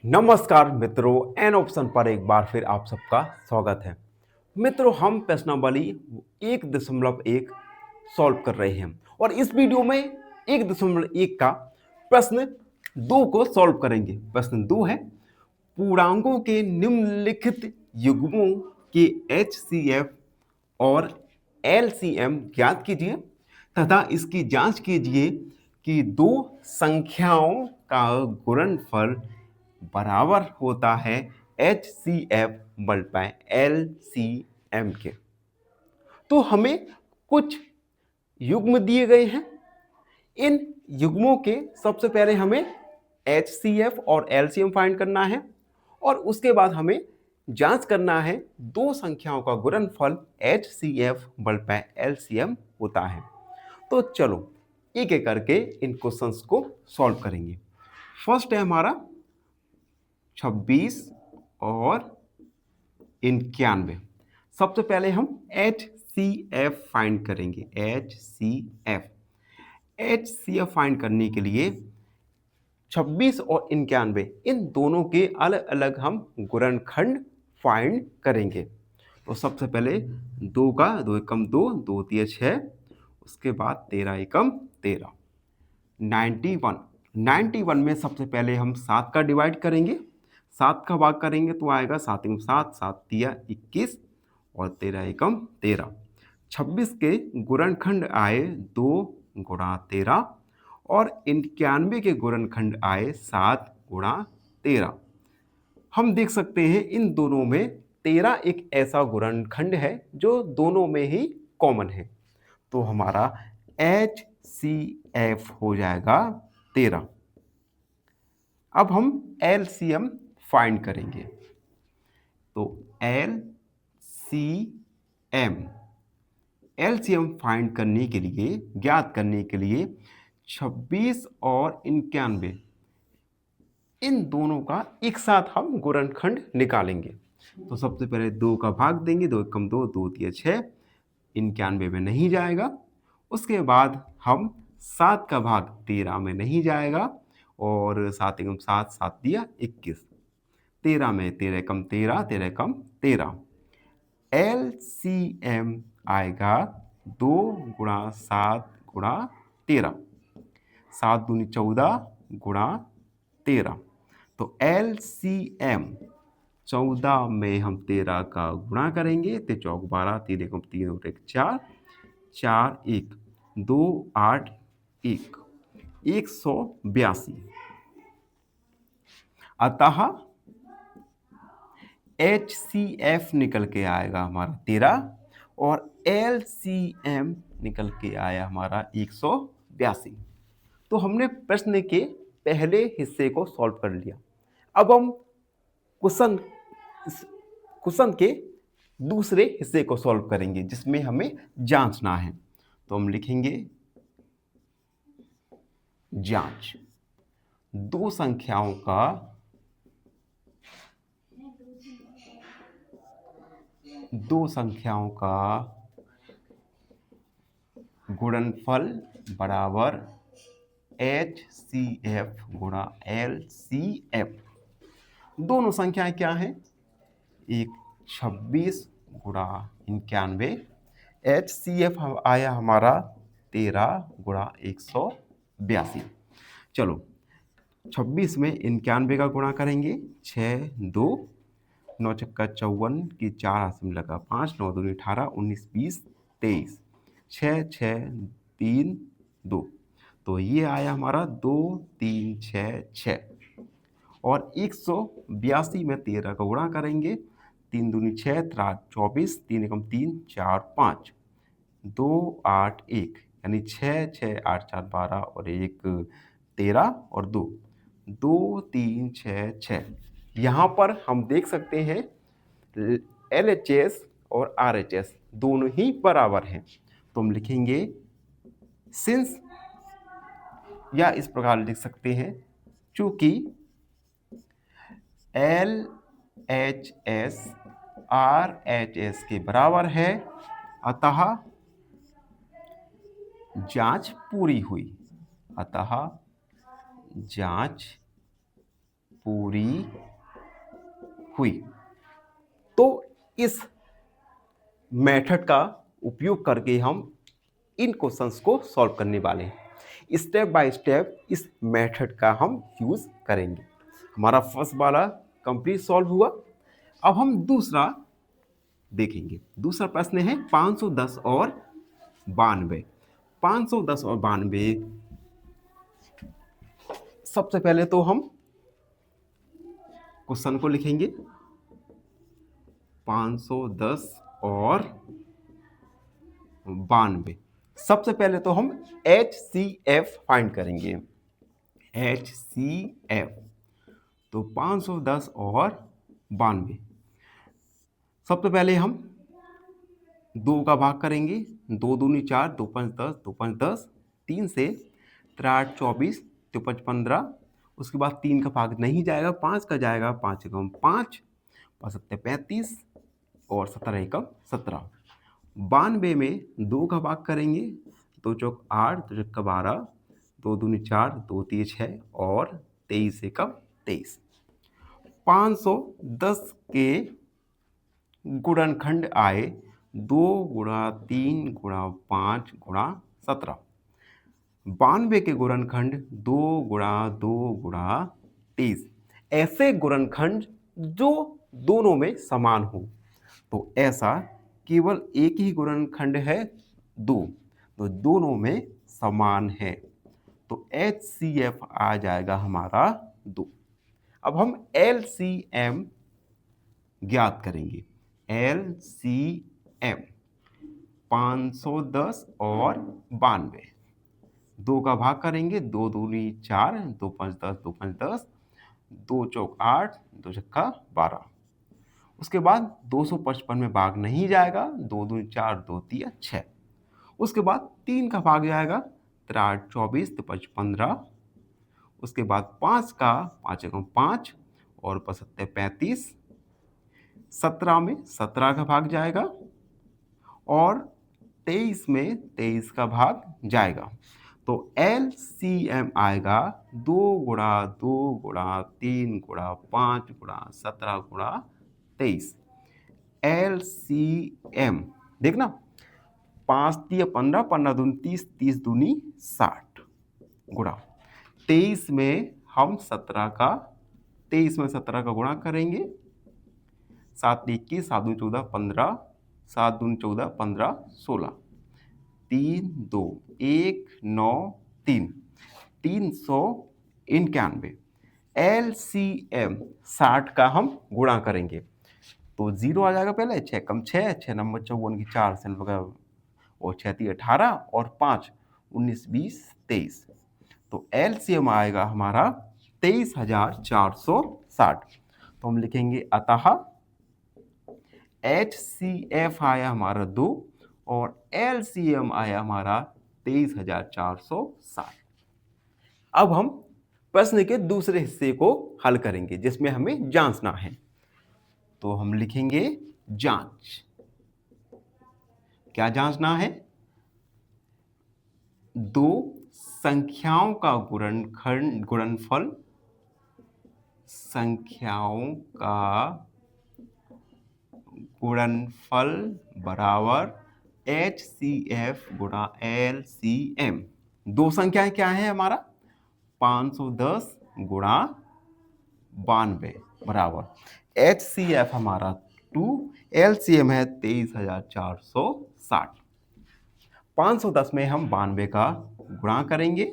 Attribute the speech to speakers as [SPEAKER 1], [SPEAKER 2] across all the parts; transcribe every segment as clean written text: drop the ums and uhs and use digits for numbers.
[SPEAKER 1] नमस्कार मित्रों, an option पर एक बार फिर आप सबका स्वागत है। मित्रों, हम प्रश्नावली 1.1 सॉल्व कर रहे हैं और इस वीडियो में 1.1 का प्रश्न 2 को सॉल्व करेंगे। प्रश्न 2 है, पूर्णांकों के निम्नलिखित युग्मों के एचसीएफ और एलसीएम ज्ञात कीजिए तथा इसकी जांच कीजिए कि दो संख्याओं का गुणनफल बराबर होता है H C F multiply L C M के। तो हमें कुछ युग्म दिए गए हैं। इन युग्मों के सबसे पहले हमें एच सी एफ और एलसीएम फाइंड करना है और उसके बाद हमें जांच करना है दो संख्याओं का गुणनफल H C F multiply LCM होता है। तो चलो एक एक करके इन क्वेश्चंस को सॉल्व करेंगे। फर्स्ट है हमारा 26 और 91। सबसे पहले हम एच सी एफ फाइंड करेंगे। एच सी एफ फाइंड करने के लिए 26 और 91 इन दोनों के अलग अलग हम गुणनखंड फाइंड करेंगे। तो सबसे पहले 2 का 2 एकम 2, 2 तिया 6, उसके बाद 13 एकम 13। 91 में सबसे पहले हम 7 का डिवाइड करेंगे। 7 का भाग करेंगे तो आएगा 7 एकम 7, 7 तिया 21 और 13 एकम 13। 26 के गुणनखंड आए 2 गुणा 13 और 91 के गुणनखंड आए 7 गुणा 13। हम देख सकते हैं इन दोनों में 13 एक ऐसा गुणनखंड है जो दोनों में ही कॉमन है। तो हमारा एच सी एफ हो जाएगा 13। अब हम एलसीएम फाइंड करेंगे। तो एलसीएम फाइंड करने के लिए, ज्ञात करने के लिए 26 और 91 इन दोनों का एक साथ हम गुणनखंड निकालेंगे। तो सबसे पहले 2 का भाग देंगे। 2 एकम 2, 2 तिया 6, 91 में नहीं जाएगा। उसके बाद हम 7 का भाग 13 में नहीं जाएगा और 7 एकम 7, 7 तिया 21। 13 में 13 एकम 13, 13 एकम 13। एलसीएम आएगा 2 गुणा 7 गुणा 13, 7 दूनी 14 गुणा 13। तो एलसीएम 14 में हम 13 का गुणा करेंगे तो चौक 12, 3 एकम 3 और 1 4, 4 1 2 8 1, 182। अतः एच सी एफ निकल के आएगा हमारा 13 और एल सी एम निकल के आया हमारा 182। तो हमने प्रश्न के पहले हिस्से को सॉल्व कर लिया। अब हम क्वेश्चन के दूसरे हिस्से को सॉल्व करेंगे जिसमें हमें जांचना है। तो हम लिखेंगे जांच दो संख्याओं का गुणनफल बराबर एच सी एफ गुणा एल सी एफ। दोनों संख्याएं क्या हैं? एक 26 गुणा 91, एच सी एफ आया हमारा 13 गुणा 182। चलो 26 में 91 का गुणा करेंगे। 6 2 9 छक्का 54 की 4 हाथ में लगा 5, 9 दूनी 18, 19 20 23, 6 6 3 2। तो ये आया हमारा 2 3 6 6 और 182 में 13 का गुणा करेंगे। 3 दूनी 6, 24, 3 एकम 3, 4 5, 2 8 1 यानी 6 6 8 4 12 और 1 13 और 2 2 3 6 6। यहाँ पर हम देख सकते हैं LHS और RHS दोनों ही बराबर हैं। तो हम लिखेंगे सिंस, या इस प्रकार लिख सकते हैं चूंकि LHS RHS के बराबर है अतः जांच पूरी हुई। अतः जांच पूरी हुई। तो इस मेथड का उपयोग करके हम इन क्वेश्चंस को सॉल्व करने वाले हैं। स्टेप बाय स्टेप इस मेथड का हम यूज करेंगे। हमारा फर्स्ट वाला कंप्लीट सॉल्व हुआ। अब हम दूसरा देखेंगे। दूसरा प्रश्न है 510 और 92। 510 और 92, सबसे पहले तो हम क्वेश्चन को लिखेंगे। 510 और 92, सबसे पहले तो हम HCF फाइंड करेंगे। HCF, तो 510 और 92, सबसे पहले हम 2 का भाग करेंगे। 2 दूनी 4, 2 5 10, 2 5 10, 3 से 3 8 24, 2 5 15। उसके बाद 3 का भाग नहीं जाएगा, 5 का जाएगा। 5 एकम 5, 5 सत्ते 35 और 17 एकम 17। 92 में 2 का भाग करेंगे। 2 चौक 8, 2 चौका 12, 2 दूनी 4, 2 3 6 और 23 एकम 23। 510 के गुणनखंड आए 2 गुणा 3 गुणा 5 गुणा 17। 92 के गुणनखंड 2 गुणा 2 गुणा 23। ऐसे गुणनखंड जो दोनों में समान हो। तो ऐसा केवल एक ही गुणनखंड है 2, तो दोनों में समान है। तो HCF आ जाएगा हमारा 2। अब हम LCM ज्ञात करेंगे। LCM 510 और 92, 2 का भाग करेंगे। 2 दूनी 4, 2 5 10, 2 5 10, 2 चौक 8, 2 छक्का 12। उसके बाद 255 में भाग नहीं जाएगा। 2 दूनी 4, 2 3 6। उसके बाद 3 का भाग जाएगा। 3 8 24, 2 5 15। उसके बाद 5 का 5 एकम 5 और 5 सत्ते 35। 17 में 17 का भाग जाएगा और 23 में 23 का भाग जाएगा। तो LCM आएगा 2 गुणा 2 गुणा 3 गुणा 5 गुणा 17 गुणा 23। LCM देखना, 5 3 15, 15 दूनी 30, 30 दूनी 60 गुणा 23 में हम 23 में 17 का गुणा करेंगे। 7 21, 7 दूनी 14, 15, 7 दूनी 14, 15 16, 3 2 1 9 3, 391। LCM 60 का हम गुणा करेंगे तो 0 आ जाएगा। पहले 6 कम 6, 6 नंबर 54 की 4 से और 6 3 18 और 5 19 20 23। तो LCM आएगा हमारा 23,460। तो हम लिखेंगे अतः HCF आया हमारा 2 और LCM आया हमारा 23,460। अब हम प्रश्न के दूसरे हिस्से को हल करेंगे जिसमें हमें जांचना है। तो हम लिखेंगे जांच। क्या जांचना है? 2 संख्याओं का गुणनफल, संख्याओं का गुणनफल बराबर HCF गुणा LCM। 2 संख्याएं क्या है हमारा? 510 गुणा 92 बराबर HCF हमारा 2, LCM है 23,460। 510 में हम 92 का गुणा करेंगे।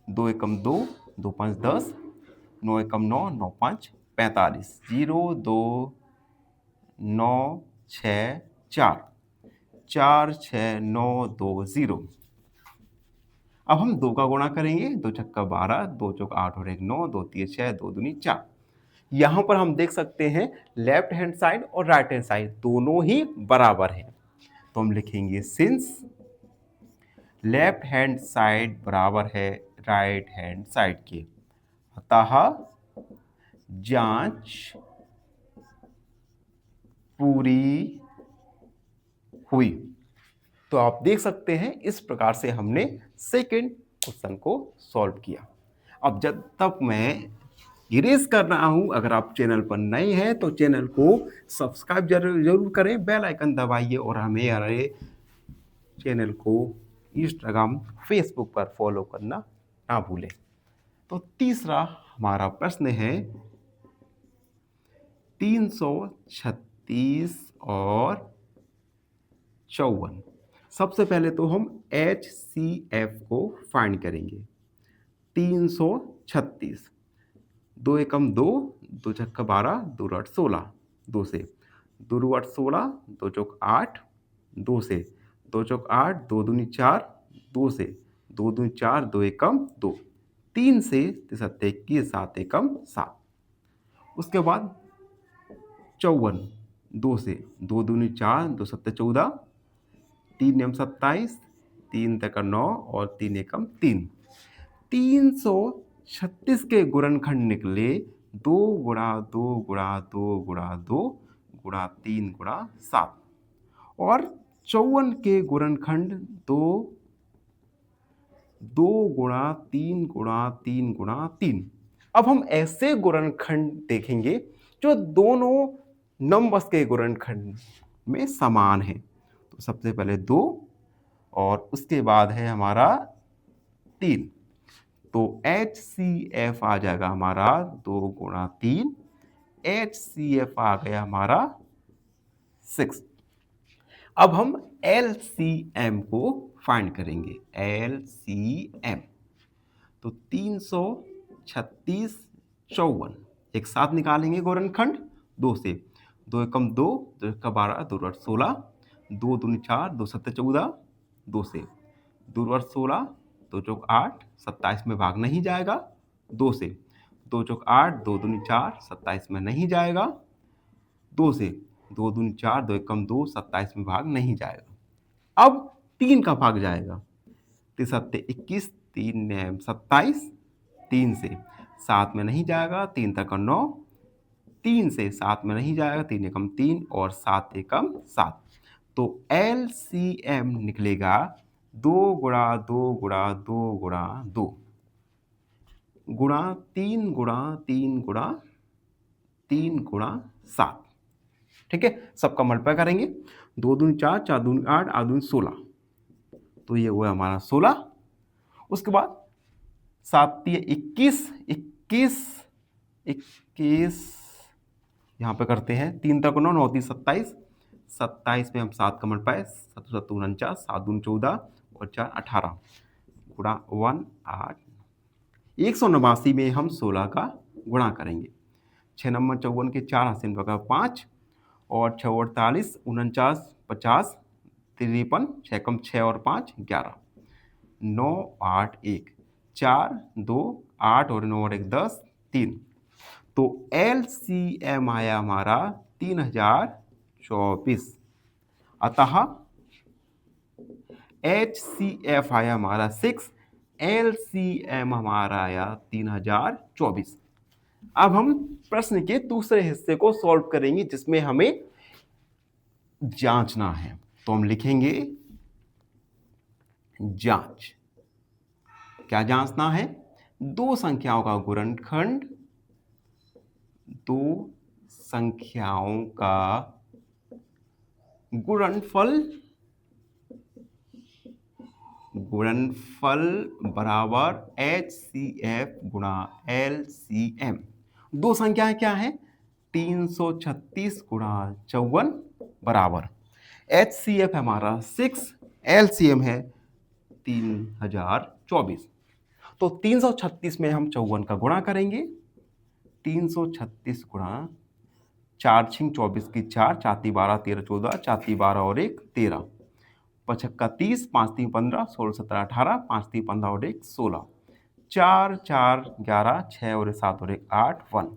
[SPEAKER 1] 2 एकम 2, 2 5 10, 9 एकम 9, 9 5 45, 0 2 9 6 4, 4 6 9 2 0। अब हम 2 का गुणा करेंगे। 2 छक्का 12, 2 चौक 8 और 1 9, 2 3 6, 2 दूनी 4। यहां पर हम देख सकते हैं लेफ्ट हैंड साइड और राइट हैंड साइड दोनों ही बराबर हैं। तो हम लिखेंगे सिंस लेफ्ट हैंड साइड बराबर है राइट हैंड साइड के, अतः जांच पूरी हुई। तो आप देख सकते हैं इस प्रकार से हमने सेकंड क्वेश्चन को सॉल्व किया। अब जब तक मैं गिरीश कर रहा हूँ। अगर आप चैनल पर नए हैं तो चैनल को सब्सक्राइब जरूर करें, बेल आइकन दबाइए और हमें हमारे चैनल को इंस्टाग्राम फेसबुक पर फॉलो करना ना भूलें। तो तीसरा हमारा प्रश्न है 336 और 54। सबसे पहले तो हम HCF को फाइंड करेंगे। 336, 2 एकम 2, 2 छक्का 12, 2 आठ 16, 2 से 2 आठ 16, 2 चौक 8, 2 से 2 चौक 8, 2 दूनी 4, 2 से 2 दूनी 4, 2 एकम 2, 3 से 3 21, 7 एकम 7। उसके बाद 54, 2 से 2 दूनी 4, 2 सत्ते 14, 3 एम 27, 3 तक 9 और 3 एकम 3। 336 के गुणनखंड निकले 2 गुणा 2 गुणा 2 गुणा 2 गुणा 3 गुणा 7 और 54 के गुणनखंड 2 गुणा 3 गुणा 3 गुणा 3। अब हम ऐसे गुणनखंड देखेंगे जो दोनों नंबर्स के गुणनखंड में समान है। तो सबसे पहले 2 और उसके बाद है हमारा 3। तो HCF आ जाएगा हमारा 2 गुणा 3, HCF आ गया हमारा 6। अब हम LCM को फाइंड करेंगे। LCM तो 336 54 एक साथ निकालेंगे गुणनखंड 2 से। 2 एकम 2, 2 एकम 12, 2 आठ 16, 2 दूनी 4, 2 सत्ते 14, 2 से 2 आठ 16, 2 चौक 8, 27 में भाग नहीं जाएगा। 2 से 2 चौक 8, 2 दूनी 4, 27 में नहीं जाएगा। 2 से 2 दूनी 4, 2 एकम 2, 27 में भाग नहीं जाएगा। अब 3 का भाग जाएगा। 3 सत्ते 21, 3 नैम 27, 3 से 7 में नहीं जाएगा। 3 तक 9, 3 से 7 में नहीं जाएगा। 3 एकम 3 और 7 एकम 7। तो LCM निकलेगा 2 गुणा 2 गुणा 2 गुणा 2 गुणा 3 गुणा 3 गुणा 3 गुणा 7। ठीक है, सबका मल्टीप्लाई करेंगे। 2 दूनी 4, 4 दूनी 8, 8 दूनी 16। तो ये हुआ हमारा 16। उसके बाद 7 21, 21 21 यहाँ पे करते हैं। 3 तक 9, 9 3 27, 27 में हम 7 का मल्टीप्लाई, 7 7 49, 7 दूनी 14 और 4 18 गुणा 1 8। 189 में हम 16 का गुणा करेंगे। 6 नंबर 54 के 4 हसीन बगा 5 और 6 48, 49 50, 53, 6 कम 6 और 5 11, 9 8 1 4 2 8 और 9 और 1 10 3। तो LCM आया हमारा 3024। अतः HCF आया हमारा 6, LCM हमारा आया 3024। अब हम प्रश्न के दूसरे हिस्से को सॉल्व करेंगे जिसमें हमें जांचना है। तो हम लिखेंगे जांच। क्या जांचना है? दो संख्याओं का गुणनखंड, दो संख्याओं का गुणनफल बराबर HCF गुणा LCM। दो संख्याएं क्या है? 336 गुणा 54 बराबर HCF हमारा 6, LCM है 3024। तो 336 में हम 54 का गुणा करेंगे। 336 गुणा 4 छिंग 24 की 4, 4 ती 12, 13 14, 4 ती 12 और 1 13, 5 30, 5 3 15, 16 17 18, 5 3 15 और 1 16, 4 4 11, 6 और 7 और 1 8 1।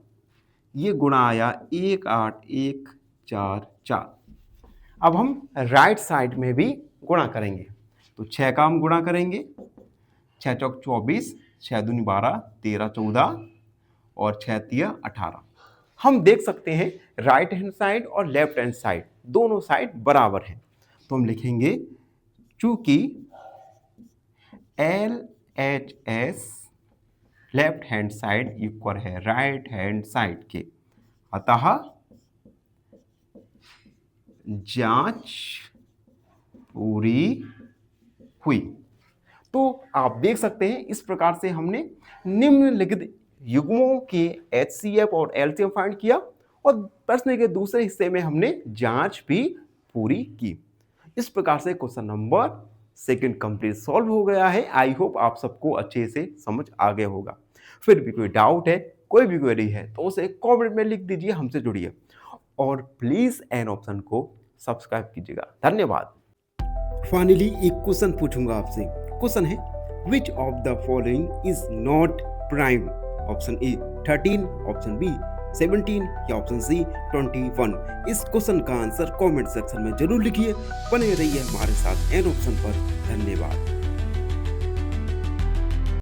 [SPEAKER 1] ये गुणा आया 1 8 1 4 4। अब हम राइट साइड में भी गुणा करेंगे। तो 6 का हम गुणा करेंगे। 6 चौक 24, 6 दूनी 12, 13 14 और 6 तिया 18। हम देख सकते हैं राइट हैंड साइड और लेफ्ट हैंड साइड दोनों साइड बराबर हैं। तो हम लिखेंगे चूंकि LHS left hand side equal है राइट हैंड साइड के, अतः जांच पूरी हुई। तो आप देख सकते हैं इस प्रकार से हमने निम्नलिखित युग्मों के HCF और LCM फाइंड किया और प्रश्न के दूसरे हिस्से में हमने जांच भी पूरी की। इस प्रकार से क्वेश्चन नंबर 2 कंप्लीट सॉल्व हो गया है। आई होप आप सबको अच्छे से समझ आ गया होगा। फिर भी कोई डाउट है, कोई भी क्वेरी है तो उसे कमेंट में लिख दीजिए, हमसे जुड़िए और प्लीज एन ऑप्शन को सब्सक्राइब कीजिएगा। धन्यवाद। फाइनली एक क्वेश्चन पूछूंगा आपसे। क्वेश्चन है which of the following is not prime? Option A 13, option B 17 या ऑप्शन सी 21। इस क्वेश्चन का आंसर कमेंट सेक्शन में जरूर लिखिए। बने रहिए हमारे साथ एन ऑप्शन पर। धन्यवाद।